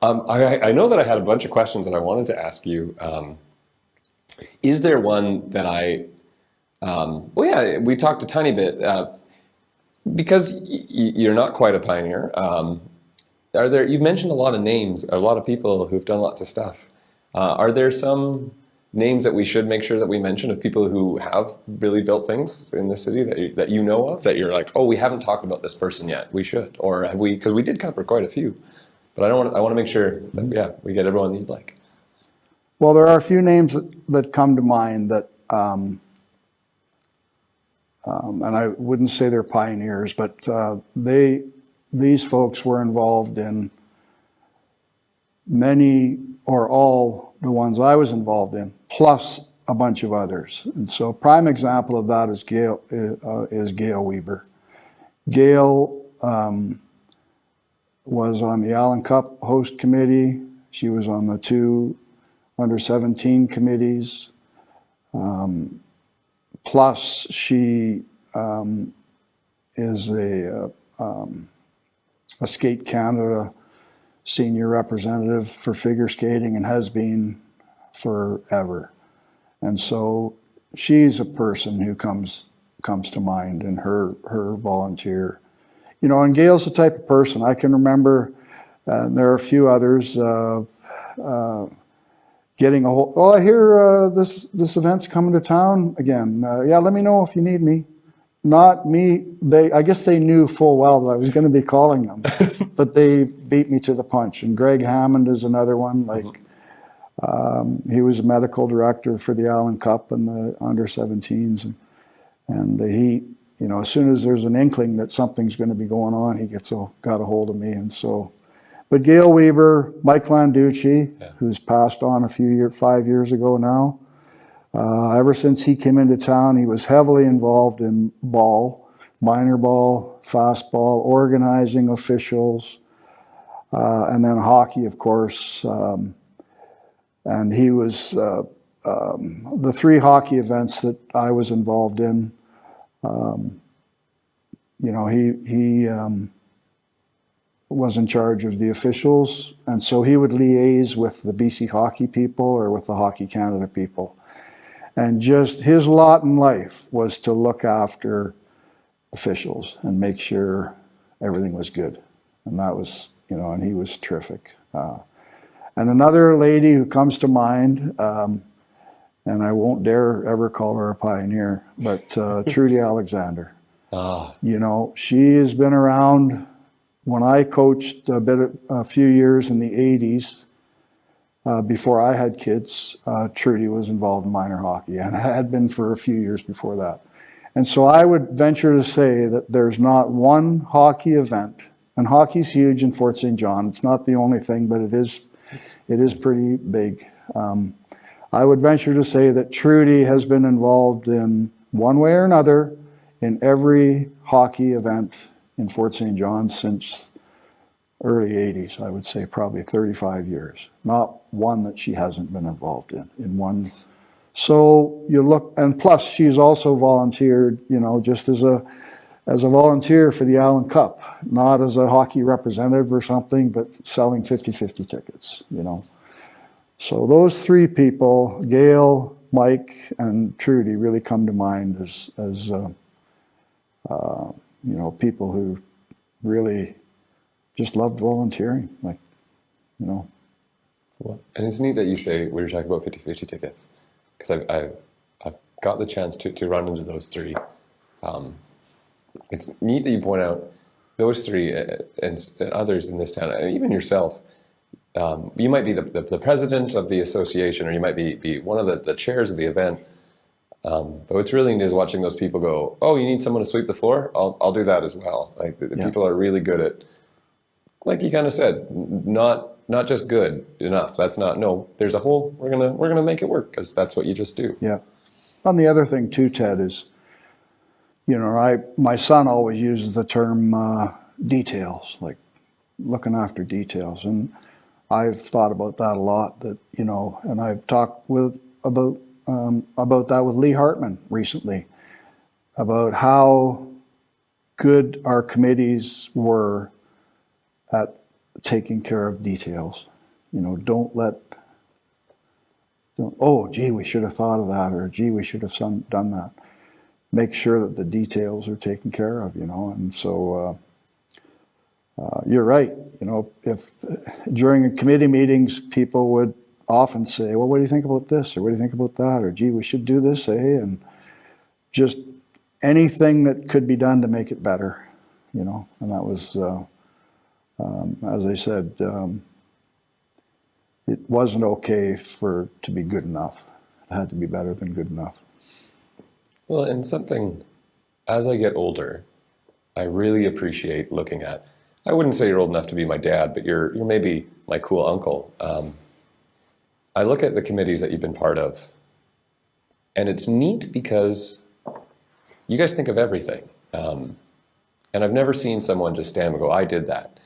I know that I had a bunch of questions that I wanted to ask you. Is there one that we talked a tiny bit, because you're not quite a pioneer. You've mentioned a lot of names, a lot of people who've done lots of stuff. Are there some names that we should make sure that we mention of people who have really built things in the city that you know of, that you're like, oh, we haven't talked about this person yet, we should? Or have we, because we did cover quite a few, but I want to make sure that, we get everyone you'd like. well, there are a few names that come to mind that, and I wouldn't say they're pioneers, but these folks were involved in many or all the ones I was involved in, plus a bunch of others. And so prime example of that is Gayle Weaver. Gayle was on the Allan Cup host committee. She was on the 2 under-17 committees. Plus she is a Skate Canada senior representative for figure skating and has been forever. And so she's a person who comes to mind in her volunteer. You know, and Gayle's the type of person, I can remember, there are a few others, getting a hold, oh, I hear this event's coming to town again. Yeah, let me know if you need me. Not me. I guess they knew full well that I was going to be calling them, but they beat me to the punch. And Greg Hammond is another one. Like, he was a medical director for the Allan Cup and the under-17s, and he, you know, as soon as there's an inkling that something's going to be going on, he got a hold of me. And so, but Gayle Weaver, Mike Landucci, who's passed on 5 years ago now. Ever since he came into town, he was heavily involved in ball, minor ball, fastball, organizing officials, and then hockey, of course. And he was the 3 hockey events that I was involved in. You know, he was in charge of the officials, and so he would liaise with the BC hockey people or with the Hockey Canada people. And just his lot in life was to look after officials and make sure everything was good. And that was, you know, and he was terrific. And another lady who comes to mind, and I won't dare ever call her a pioneer, but Trudy Alexander. You know, she has been around. When I coached a few years in the 80s, before I had kids, Trudy was involved in minor hockey and had been for a few years before that. And so I would venture to say that there's not one hockey event, and hockey's huge in Fort St. John. It's not the only thing, but it is pretty big. I would venture to say that Trudy has been involved in one way or another in every hockey event in Fort St. John since early 80s, I would say probably 35 years. Not one that she hasn't been involved in one So you look, and plus she's also volunteered, just as a volunteer for the Allan Cup, not as a hockey representative or something, but selling 50-50 tickets, So those three people, Gayle, Mike, and Trudy, really come to mind as people who really just loved volunteering, Well, and it's neat that you say we were talking about 50-50 tickets, because I've got the chance to run into those three. It's neat that you point out those three and others in this town, and even yourself. You might be the president of the association, or you might be one of the chairs of the event. But what's really neat is watching those people go, oh, you need someone to sweep the floor? I'll do that as well. Like the people are really good at, like you kind of said, not just good enough. That's not, no, there's a whole, we're gonna make it work, because that's what you just do. Yeah. And the other thing too, Ted, is, my son always uses the term details, like looking after details. And I've thought about that a lot, and I've talked about that with Lee Hartman recently, about how good our committees were at taking care of details. Oh, gee, we should have thought of that, or gee, we should have done that. Make sure that the details are taken care of, and so you're right. If during committee meetings, people would often say, well, what do you think about this? Or what do you think about that? Or gee, we should do this, And just anything that could be done to make it better, and that was, as I said, it wasn't okay to be good enough. It had to be better than good enough. Well, and something, as I get older, I really appreciate looking at, I wouldn't say you're old enough to be my dad, but you're maybe my cool uncle. I look at the committees that you've been part of, and it's neat because you guys think of everything. And I've never seen someone just stand and go, I did that.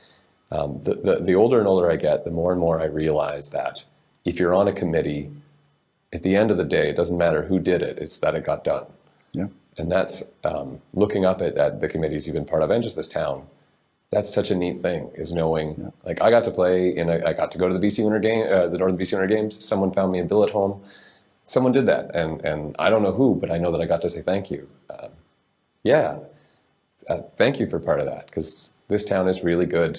The older and older I get, the more and more I realize that if you're on a committee, at the end of the day, it doesn't matter who did it, it's that it got done. Yeah. And that's looking up at the committees you've been part of, and just this town. That's such a neat thing, is knowing, like I got to play I got to go to the BC Winter Game, the Northern BC Winter Games. Someone found me a bill at home. Someone did that, and I don't know who, but I know that I got to say thank you. Thank you for part of that, because this town is really good.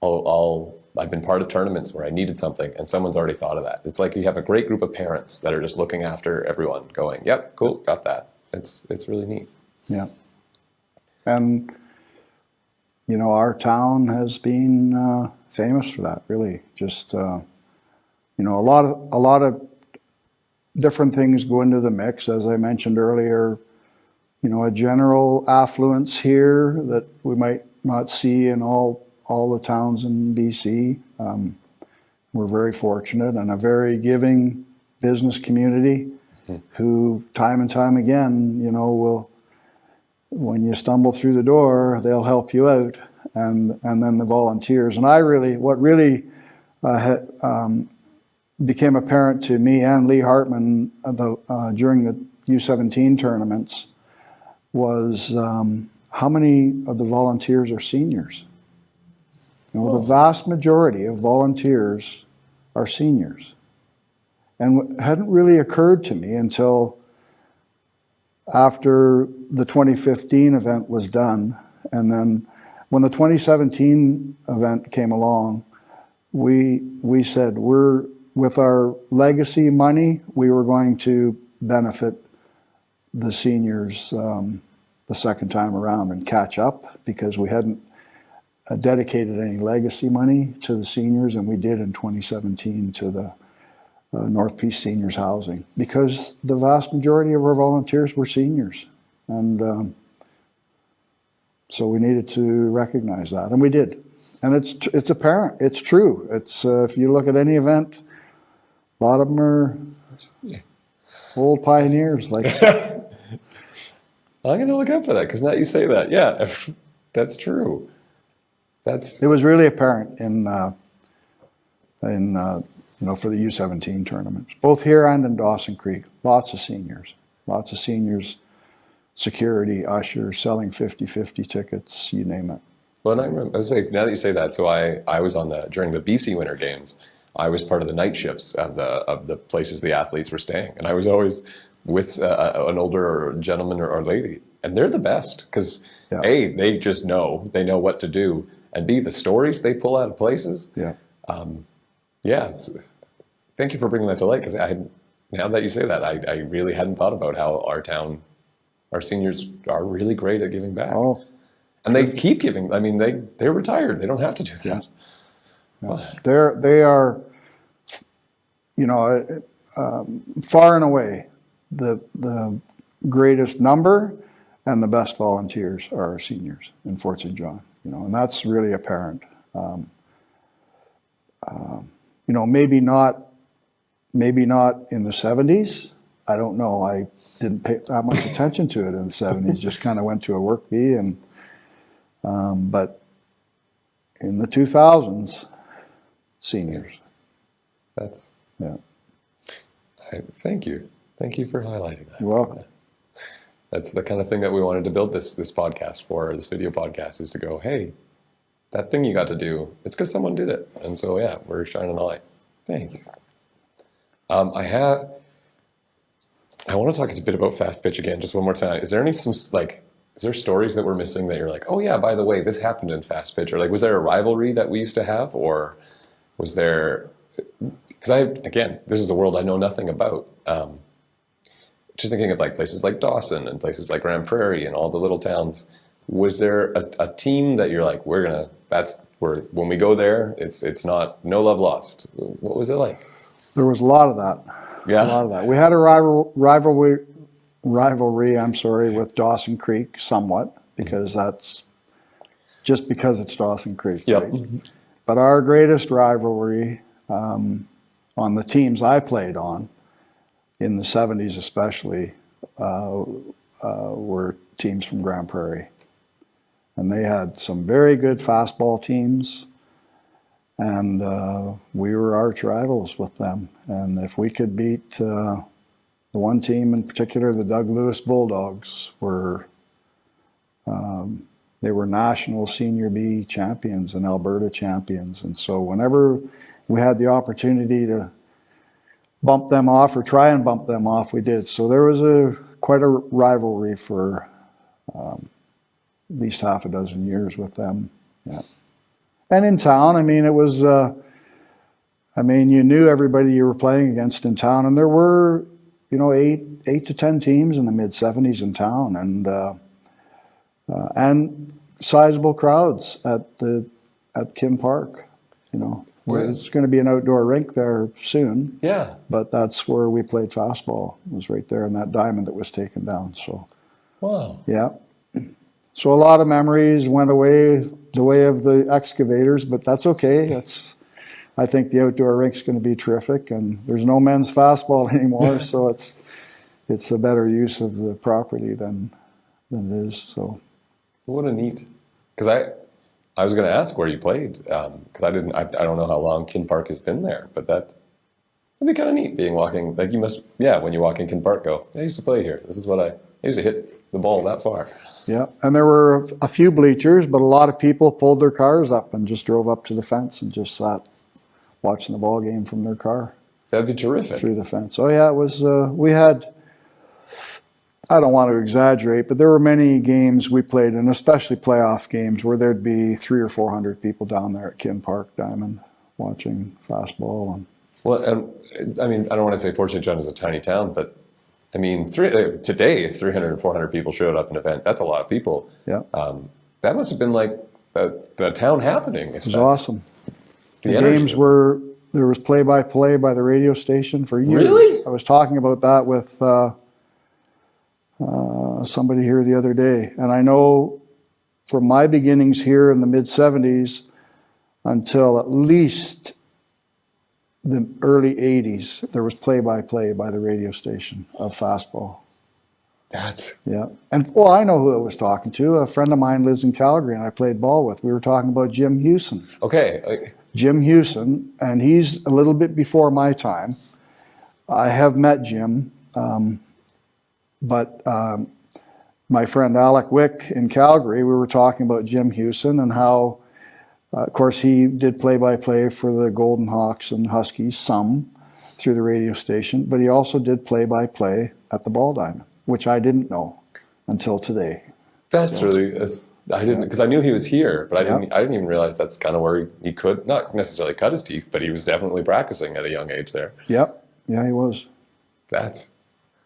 I've been part of tournaments where I needed something, and someone's already thought of that. It's like you have a great group of parents that are just looking after everyone, going, "Yep, cool, got that." It's really neat. Yeah, and our town has been famous for that. Really, just a lot of different things go into the mix. As I mentioned earlier, a general affluence here that we might not see in all the towns in BC. We're very fortunate, and a very giving business community who time and time again, will, when you stumble through the door, they'll help you out. And then the volunteers. And what really became apparent to me and Lee Hartman during the U17 tournaments was how many of the volunteers are seniors. The vast majority of volunteers are seniors. And it hadn't really occurred to me until after the 2015 event was done. And then when the 2017 event came along, we said with our legacy money, we were going to benefit the seniors the second time around and catch up, because we hadn't dedicated any legacy money to the seniors, and we did in 2017 to the North Peace Seniors Housing, because the vast majority of our volunteers were seniors. And so we needed to recognize that, and we did. And it's apparent, it's true. It's if you look at any event, a lot of them are old pioneers. Like I'm going to look out for that, because now you say that. Yeah, that's true. It was really apparent in for the U17 tournaments, both here and in Dawson Creek. Lots of seniors, security, ushers, selling 50-50 tickets, you name it. Well, I remember, now that you say that, so I was during the BC Winter Games, I was part of the night shifts of the places the athletes were staying. And I was always with an older gentleman or lady. And they're the best because, A, they just they know what to do. And B, the stories they pull out of places. Yeah. Thank you for bringing that to light, because now that you say that, I really hadn't thought about how our seniors are really great at giving back. Oh, and they keep giving. I mean, they're retired. They don't have to do that. Yeah. They are, far and away the greatest number and the best volunteers are our seniors in Fort St. John. And that's really apparent. Maybe not in the 70s. I don't know. I didn't pay that much attention to it in the 70s. Just kind of went to a work bee, but in the 2000s, seniors. Thank you for highlighting that. You're welcome. That's the kind of thing that we wanted to build this podcast for, this video podcast, is to go, hey, that thing you got to do, it's because someone did it. And so, we're shining a light. Thanks. I want to talk a bit about fast pitch again, just one more time. Is there is there stories that we're missing that you're like, oh yeah, by the way, this happened in fast pitch? Or was there a rivalry that we used to have? Or was there, because this is a world I know nothing about. Just thinking of places like Dawson and places like Grand Prairie and all the little towns. Was there a team that you're like, when we go there, it's not, no love lost? What was it like? There was a lot of that. Yeah. A lot of that. We had a rivalry, with Dawson Creek somewhat, because because it's Dawson Creek. Yep. Right? But our greatest rivalry on the teams I played on, in the 70s especially, were teams from Grand Prairie. And they had some very good fastball teams, and we were arch rivals with them. And if we could beat the one team in particular, the Doug Lewis Bulldogs, they were national senior B champions and Alberta champions. And so whenever we had the opportunity to bump them off or try and bump them off, we did. So there was quite a rivalry for at least half a dozen years with them. Yeah. And in town, it was, you knew everybody you were playing against in town, and there were, 8 to 10 teams in the mid 70s in town, and sizable crowds at Kim Park. There's going to be an outdoor rink there soon. Yeah. But that's where we played fastball. It was right there in that diamond that was taken down. So. Wow. Yeah. So a lot of memories went away the way of the excavators, but that's okay. I think the outdoor rink's going to be terrific, and there's no men's fastball anymore, so it's a better use of the property than it is. So. What a neat, because I was going to ask where you played, because I don't know how long Kin Park has been there, but that'd be kind of neat walking, you must, when you walk in Kin Park, go, I used to play here. This is what I used to hit the ball that far. Yeah, and there were a few bleachers, but a lot of people pulled their cars up and just drove up to the fence and just sat watching the ball game from their car. That'd be terrific. Through the fence. Oh yeah, it was, we had, I don't want to exaggerate, but there were many games we played, and especially playoff games, where there'd be 300 or 400 people down there at Kin Park Diamond watching fastball. Well, and I don't want to say Fort St. John is a tiny town, but today, if 300 or 400 people showed up at an event, that's a lot of people. Yeah. That must have been like the town happening. It was awesome. The games there was play-by-play by the radio station for years. Really? I was talking about that with somebody here the other day. And I know from my beginnings here in the mid-70s until at least the early 80s, there was play-by-play by the radio station of fastball. Yeah. And, I know who I was talking to. A friend of mine lives in Calgary, and I played ball with. We were talking about Jim Hewson. Okay. Jim Hewson, and he's a little bit before my time. I have met Jim, but my friend Alec Wick in Calgary, we were talking about Jim Hewson and how, of course, he did play-by-play for the Golden Hawks and Huskies, some through the radio station, but he also did play-by-play at the Ball Diamond, which I didn't know until today. That's really, I didn't, because I knew he was here, but I Yeah. didn't even realize that's kind of where he could, not necessarily cut his teeth, but he was definitely practicing at a young age there. Yep, yeah, he was.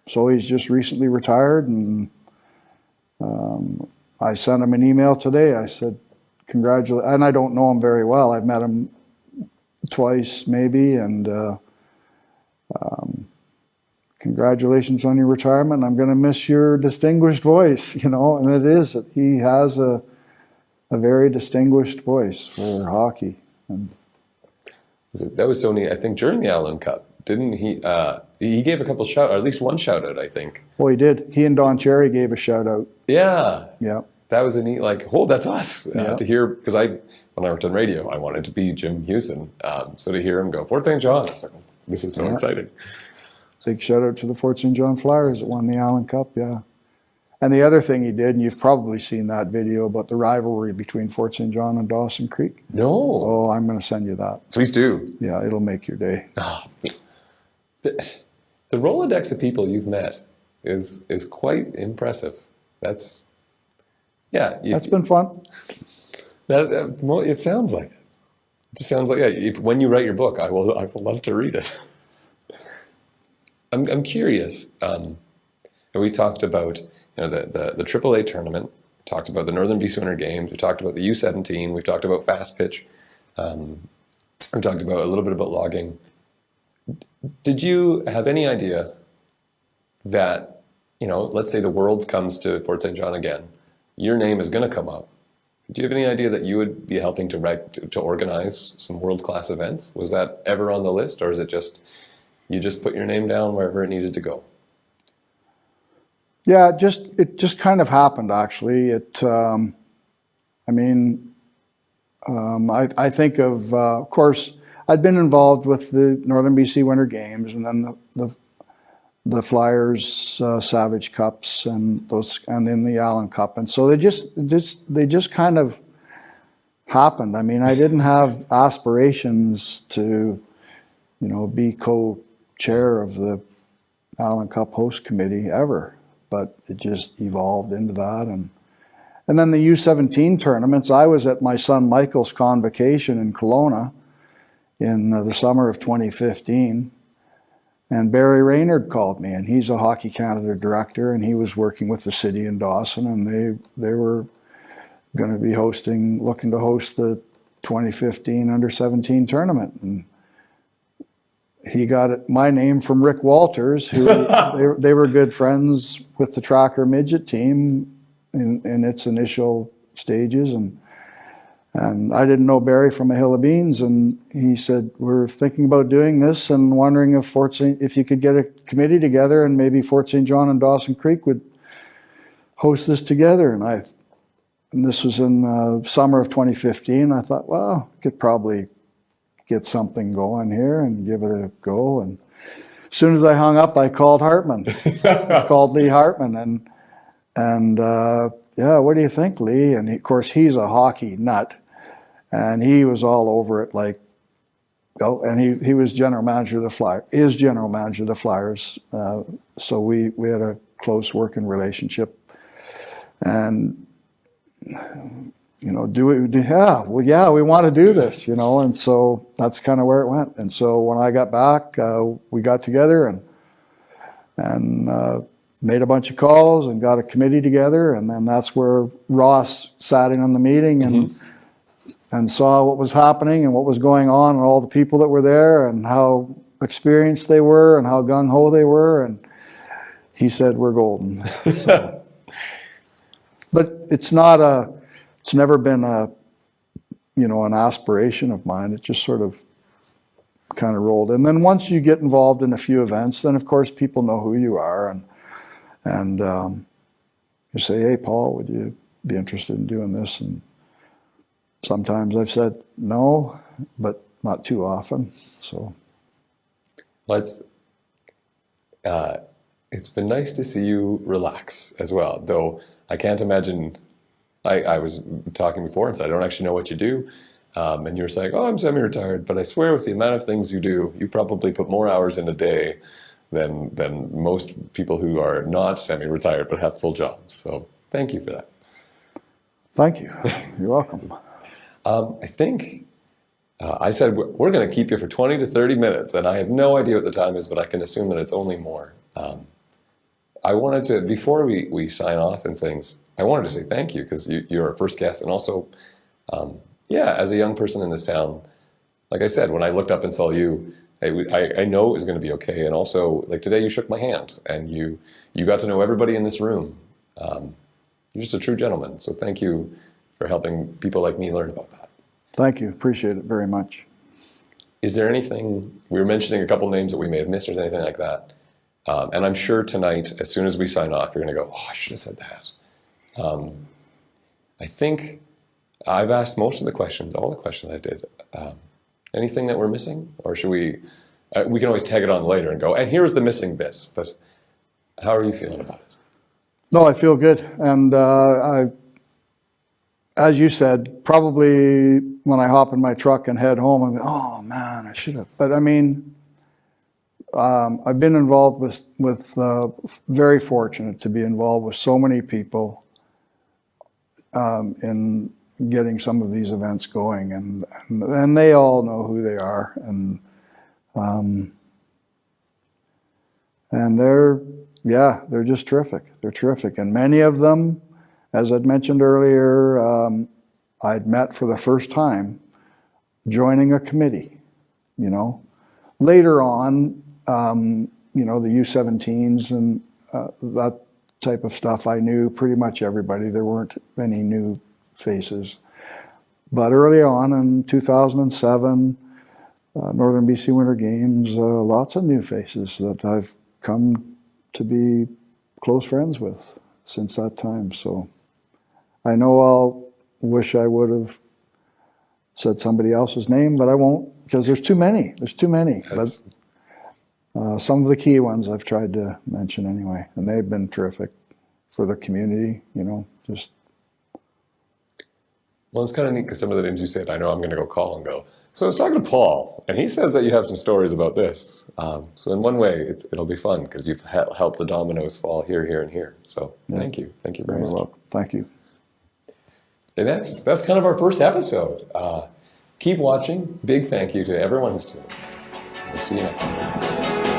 So he's just recently retired, and I sent him an email today. I said, congratulations, and I don't know him very well. I've met him twice maybe, and congratulations on your retirement. I'm going to miss your distinguished voice, you know, and it is. He has a very distinguished voice for hockey. And that was so neat. I think during the Allan Cup, didn't he? He gave a couple or at least one shout out, I think. Oh, he did. He and Don Cherry gave a shout out. Yeah. Yeah. That was a neat, that's us to hear, because when I worked on radio, I wanted to be Jim Hewson. So to hear him go, Fort St. John, I was like, this is so exciting. Big shout out to the Fort St. John Flyers that won the Allan Cup, yeah. And the other thing he did, and you've probably seen that video about the rivalry between Fort St. John and Dawson Creek. No. Oh, I'm going to send you that. Please do. Yeah, it'll make your day. The Rolodex of people you've met is quite impressive. That's been fun. It sounds like it. It just sounds like when you write your book, I will love to read it. I'm curious. And we talked about the AAA tournament. Talked about the Northern BC Winter Games. We talked about the U17. We've talked about fast pitch. We talked about a little bit about logging. Did you have any idea that, let's say the world comes to Fort St. John again, your name is going to come up? Do you have any idea that you would be helping to organize some world-class events? Was that ever on the list, or is it just you just put your name down wherever it needed to go? Yeah, it just kind of happened, actually. I think of course, I'd been involved with the Northern BC Winter Games, and then the Flyers Savage Cups, and then the Allan Cup, and so they just kind of happened. I mean, I didn't have aspirations to, be co-chair of the Allan Cup host committee ever, but it just evolved into that, and then the U17 tournaments. I was at my son Michael's convocation in Kelowna in the summer of 2015. And Barry Raynard called me, and he's a Hockey Canada director, and he was working with the city in Dawson, and they were going to be looking to host the 2015 Under-17 tournament. And he got my name from Rick Walters, who they were good friends with the Tracker Midget team in its initial stages, and I didn't know Barry from a hill of beans, and he said, we're thinking about doing this and wondering if you could get a committee together, and maybe Fort St. John and Dawson Creek would host this together. And this was in the summer of 2015. I thought, well, I could probably get something going here and give it a go. And as soon as I hung up, I called Hartman. I called Lee Hartman, and what do you think, Lee? And of course, he's a hockey nut, and he was all over it. And he was general manager of the Flyers. Is general manager of the Flyers. So we had a close working relationship, and we want to do this, and so that's kind of where it went. And so when I got back, we got together and made a bunch of calls and got a committee together, and then that's where Ross sat in on the meeting and saw what was happening and what was going on and all the people that were there and how experienced they were and how gung-ho they were, and he said, we're golden. So, but it's never been an aspiration of mine. It just sort of kind of rolled. And then once you get involved in a few events, then of course people know who you are, and you say, hey, Paul, would you be interested in doing this? And sometimes I've said no, but not too often. So, Well, it's been nice to see you relax as well, though I can't imagine. I was talking before and said, I don't actually know what you do. And you were saying, oh, I'm semi-retired, but I swear with the amount of things you do, you probably put more hours in a day than most people who are not semi-retired but have full jobs. So thank you for that. thank you. You're welcome. I think I said we're going to keep you for 20 to 30 minutes, and I have no idea what the time is, but I can assume that it's only more. I wanted to, before we sign off and things, I wanted to say thank you because you're our first guest, and also, as a young person in this town, like I said, when I looked up and saw you, I know it was going to be okay, and also, like today, you shook my hand, and you got to know everybody in this room. You're just a true gentleman, so thank you for helping people like me learn about that. Thank you. Appreciate it very much. Is there anything, we were mentioning a couple names that we may have missed or anything like that, and I'm sure tonight, as soon as we sign off, you're going to go, oh, I should have said that. I think I've asked most of the questions, all the questions I did. Anything that we're missing? Or should we can always tag it on later and go, and here's the missing bit, but how are you feeling about it? No, I feel good. And as you said, probably when I hop in my truck and head home, I'm going, oh man, I should have. But I mean, I've been involved with very fortunate to be involved with so many people in getting some of these events going, and they all know who they are, and they're just terrific. They're terrific, and many of them, as I'd mentioned earlier, I'd met for the first time joining a committee. Later on, the U17s and that type of stuff, I knew pretty much everybody. There weren't any new faces. But early on in 2007, Northern BC Winter Games, lots of new faces that I've come to be close friends with since that time. So I know I'll wish I would have said somebody else's name, but I won't, because there's too many. There's too many. But some of the key ones I've tried to mention anyway, and they've been terrific for the community, just. Well, it's kind of neat because some of the names you said, I know I'm going to go call and go, so I was talking to Paul, and he says that you have some stories about this. So in one way, it'll be fun because you've helped the dominoes fall here, here, and here. So thank you. Thank you very much. Thank you. And that's kind of our first episode. Keep watching. Big thank you to everyone who's tuned in. We'll see you next time.